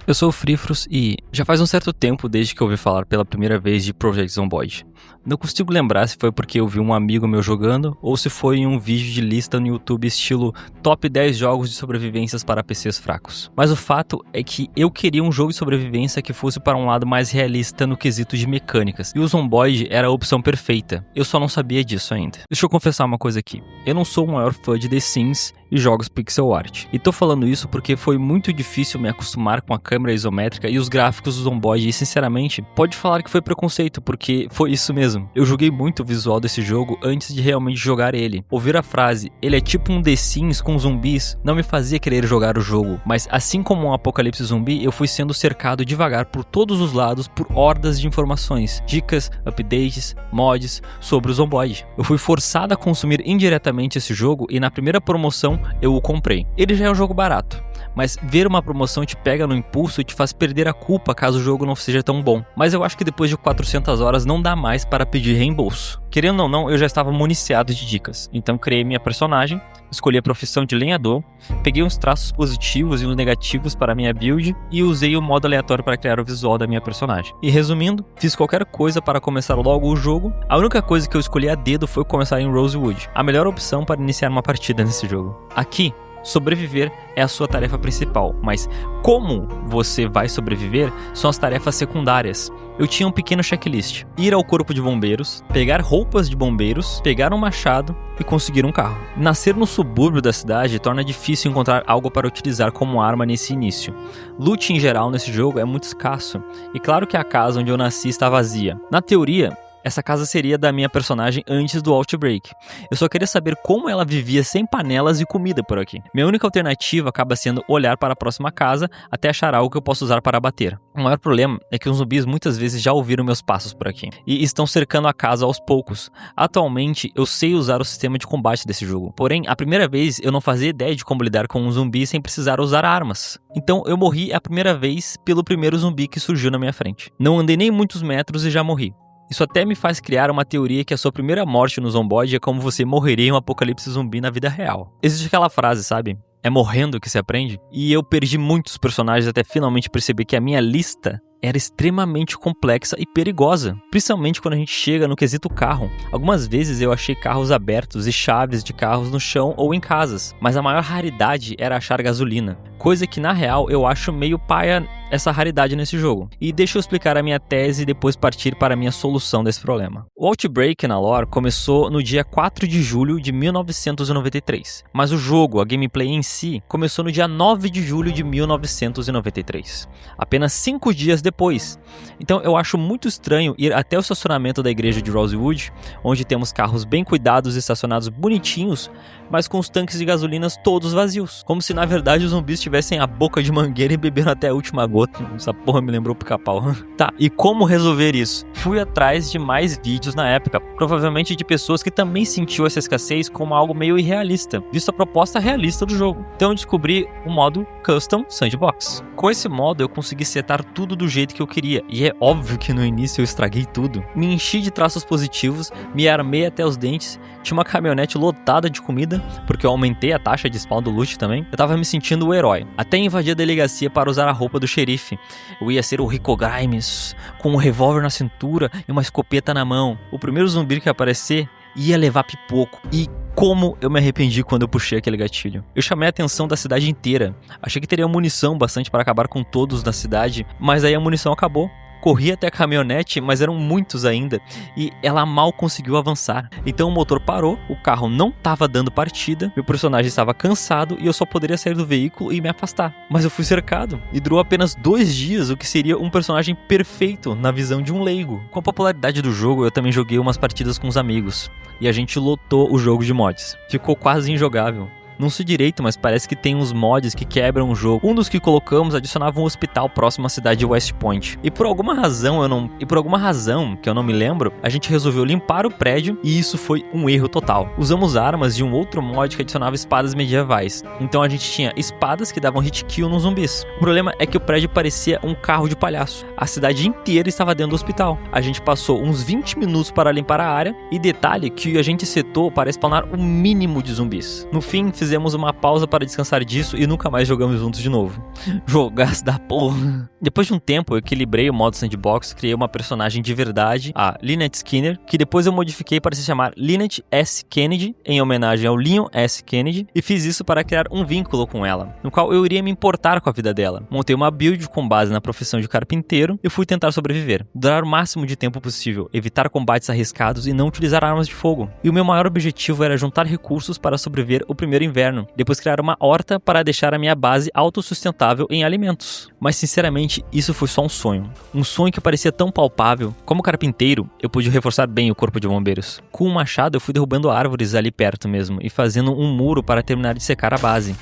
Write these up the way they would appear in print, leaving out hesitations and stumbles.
Eu sou o Frifros e já faz um certo tempo desde que eu ouvi falar pela primeira vez de Project Zomboid. Não consigo lembrar se foi porque eu vi um amigo meu jogando ou se foi em um vídeo de lista no YouTube estilo Top 10 jogos de sobrevivências para PCs fracos. Mas o fato é que eu queria um jogo de sobrevivência que fosse para um lado mais realista no quesito de mecânicas, e o Zomboid era a opção perfeita. Eu só não sabia disso ainda. Deixa eu confessar uma coisa aqui. Eu não sou o maior fã de The Sims e jogos pixel art. E tô falando isso porque foi muito difícil me acostumar com a câmera isométrica e os gráficos do Zomboid, e sinceramente, pode falar que foi preconceito, porque foi isso mesmo. Eu joguei muito o visual desse jogo antes de realmente jogar ele. Ouvir a frase, ele é tipo um The Sims com zumbis, não me fazia querer jogar o jogo, mas assim como um apocalipse zumbi, eu fui sendo cercado devagar por todos os lados por hordas de informações, dicas, updates, mods sobre o Zomboid. Eu fui forçado a consumir indiretamente esse jogo e na primeira promoção eu o comprei. Ele já é um jogo barato, mas ver uma promoção te pega no impulso e te faz perder a culpa caso o jogo não seja tão bom. Mas eu acho que depois de 400 horas não dá mais para pedir reembolso. Querendo ou não, eu já estava municiado de dicas. Então criei minha personagem, escolhi a profissão de lenhador, peguei uns traços positivos e uns negativos para minha build e usei o modo aleatório para criar o visual da minha personagem. E resumindo, fiz qualquer coisa para começar logo o jogo. A única coisa que eu escolhi a dedo foi começar em Rosewood, a melhor opção para iniciar uma partida nesse jogo. Aqui, sobreviver é a sua tarefa principal, mas como você vai sobreviver são as tarefas secundárias. Eu tinha um pequeno checklist: ir ao corpo de bombeiros, pegar roupas de bombeiros, pegar um machado e conseguir um carro. Nascer no subúrbio da cidade torna difícil encontrar algo para utilizar como arma nesse início. Loot em geral nesse jogo é muito escasso, e claro que a casa onde eu nasci está vazia. Na teoria, essa casa seria da minha personagem antes do Outbreak. Eu só queria saber como ela vivia sem panelas e comida por aqui. Minha única alternativa acaba sendo olhar para a próxima casa até achar algo que eu possa usar para bater. O maior problema é que os zumbis muitas vezes já ouviram meus passos por aqui e estão cercando a casa aos poucos. Atualmente eu sei usar o sistema de combate desse jogo, porém a primeira vez eu não fazia ideia de como lidar com um zumbi sem precisar usar armas. Então eu morri a primeira vez pelo primeiro zumbi que surgiu na minha frente. Não andei nem muitos metros e já morri. Isso até me faz criar uma teoria que a sua primeira morte no Zomboid é como você morreria em um apocalipse zumbi na vida real. Existe aquela frase, sabe? É morrendo que se aprende. E eu perdi muitos personagens até finalmente perceber que a minha lista era extremamente complexa e perigosa, principalmente quando a gente chega no quesito carro. Algumas vezes eu achei carros abertos e chaves de carros no chão ou em casas, mas a maior raridade era achar gasolina, coisa que na real eu acho meio paia essa raridade nesse jogo. E deixa eu explicar a minha tese e depois partir para a minha solução desse problema. O Outbreak na lore começou no dia 4 de julho de 1993, mas o jogo, a gameplay em si, começou no dia 9 de julho de 1993, apenas 5 dias depois. Então eu acho muito estranho ir até o estacionamento da igreja de Rosewood, onde temos carros bem cuidados e estacionados bonitinhos, mas com os tanques de gasolinas todos vazios, como se na verdade os zumbis tivessem a boca de mangueira e beberam até a última gota. Essa porra me lembrou Pica-Pau. Tá, e como resolver isso? Fui atrás de mais vídeos na época, provavelmente de pessoas que também sentiu essa escassez como algo meio irrealista, visto a proposta realista do jogo. Então eu descobri o modo Custom Sandbox. Com esse modo eu consegui setar tudo do jeito que eu queria, e é óbvio que no início eu estraguei tudo. Me enchi de traços positivos, me armei até os dentes, tinha uma caminhonete lotada de comida, porque eu aumentei a taxa de spawn do loot também. Eu tava me sentindo o herói, até invadir a delegacia para usar a roupa do xerife. Eu ia ser o Rico Grimes, com um revólver na cintura e uma escopeta na mão. O primeiro zumbi que aparecer ia levar pipoco, e como eu me arrependi quando eu puxei aquele gatilho. Eu chamei a atenção da cidade inteira. Achei que teria munição bastante para acabar com todos na cidade, mas aí a munição acabou. Corri até a caminhonete, mas eram muitos ainda, e ela mal conseguiu avançar. Então o motor parou, o carro não estava dando partida, meu personagem estava cansado e eu só poderia sair do veículo e me afastar. Mas eu fui cercado, e durou apenas 2 dias, o que seria um personagem perfeito na visão de um leigo. Com a popularidade do jogo, eu também joguei umas partidas com os amigos, e a gente lotou o jogo de mods. Ficou quase injogável. Não sei direito, mas parece que tem uns mods que quebram o jogo. Um dos que colocamos adicionava um hospital próximo à cidade de West Point. E por alguma razão que eu não me lembro, a gente resolveu limpar o prédio e isso foi um erro total. Usamos armas de um outro mod que adicionava espadas medievais. Então a gente tinha espadas que davam hit kill nos zumbis. O problema é que o prédio parecia um carro de palhaço. A cidade inteira estava dentro do hospital. A gente passou uns 20 minutos para limpar a área e detalhe que a gente setou para spawnar o mínimo de zumbis. No fim, fizemos fizemos uma pausa para descansar disso e nunca mais jogamos juntos de novo. Jogaço da porra. Depois de um tempo, eu equilibrei o modo sandbox, criei uma personagem de verdade, a Lynette Skinner, que depois eu modifiquei para se chamar Lynette S. Kennedy, em homenagem ao Leon S. Kennedy, e fiz isso para criar um vínculo com ela, no qual eu iria me importar com a vida dela. Montei uma build com base na profissão de carpinteiro e fui tentar sobreviver, durar o máximo de tempo possível, evitar combates arriscados e não utilizar armas de fogo. E o meu maior objetivo era juntar recursos para sobreviver o primeiro inverno, depois criar uma horta para deixar a minha base autossustentável em alimentos. Mas sinceramente, isso foi só um sonho. Um sonho que parecia tão palpável. Como carpinteiro, eu pude reforçar bem o corpo de bombeiros. Com um machado eu fui derrubando árvores ali perto mesmo e fazendo um muro para terminar de secar a base.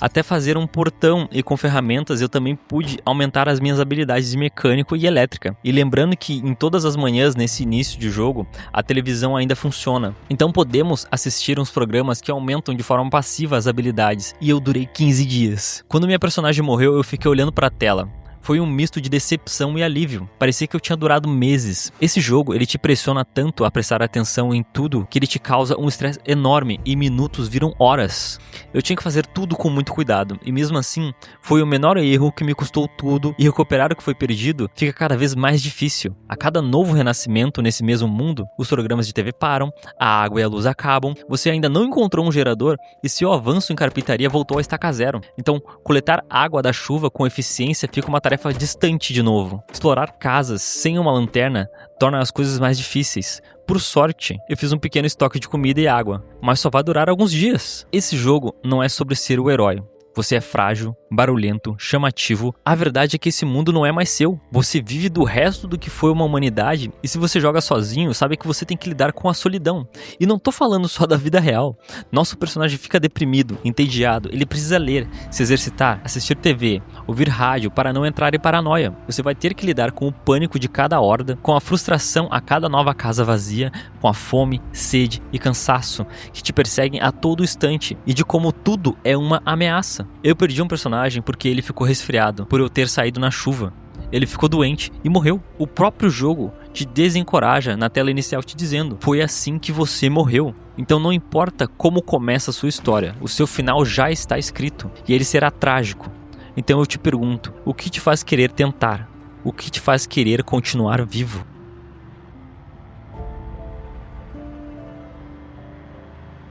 Até fazer um portão, e com ferramentas eu também pude aumentar as minhas habilidades de mecânico e elétrica. E lembrando que em todas as manhãs nesse início de jogo, a televisão ainda funciona. Então podemos assistir uns programas que aumentam de forma passiva as habilidades. E eu durei 15 dias. Quando minha personagem morreu, eu fiquei olhando para a tela. Foi um misto de decepção e alívio. Parecia que eu tinha durado meses. Esse jogo, ele te pressiona tanto a prestar atenção em tudo que ele te causa um estresse enorme e minutos viram horas. Eu tinha que fazer tudo com muito cuidado e mesmo assim, foi o menor erro que me custou tudo e recuperar o que foi perdido fica cada vez mais difícil. A cada novo renascimento nesse mesmo mundo, os programas de TV param, a água e a luz acabam, você ainda não encontrou um gerador e seu avanço em carpintaria voltou a estaca zero. Então, coletar água da chuva com eficiência fica uma tarefa distante de novo. Explorar casas sem uma lanterna torna as coisas mais difíceis. Por sorte, eu fiz um pequeno estoque de comida e água, mas só vai durar alguns dias. Esse jogo não é sobre ser o herói. Você é frágil, barulhento, chamativo. A verdade é que esse mundo não é mais seu. Você vive do resto do que foi uma humanidade e se você joga sozinho, sabe que você tem que lidar com a solidão. E não tô falando só da vida real. Nosso personagem fica deprimido, entediado, ele precisa ler, se exercitar, assistir TV, ouvir rádio para não entrar em paranoia. Você vai ter que lidar com o pânico de cada horda, com a frustração a cada nova casa vazia, com a fome, sede e cansaço que te perseguem a todo instante e de como tudo é uma ameaça. Eu perdi um personagem porque ele ficou resfriado, por eu ter saído na chuva. Ele ficou doente e morreu. O próprio jogo te desencoraja na tela inicial te dizendo: foi assim que você morreu. Então não importa como começa a sua história, o seu final já está escrito e ele será trágico. Então eu te pergunto, o que te faz querer tentar? O que te faz querer continuar vivo?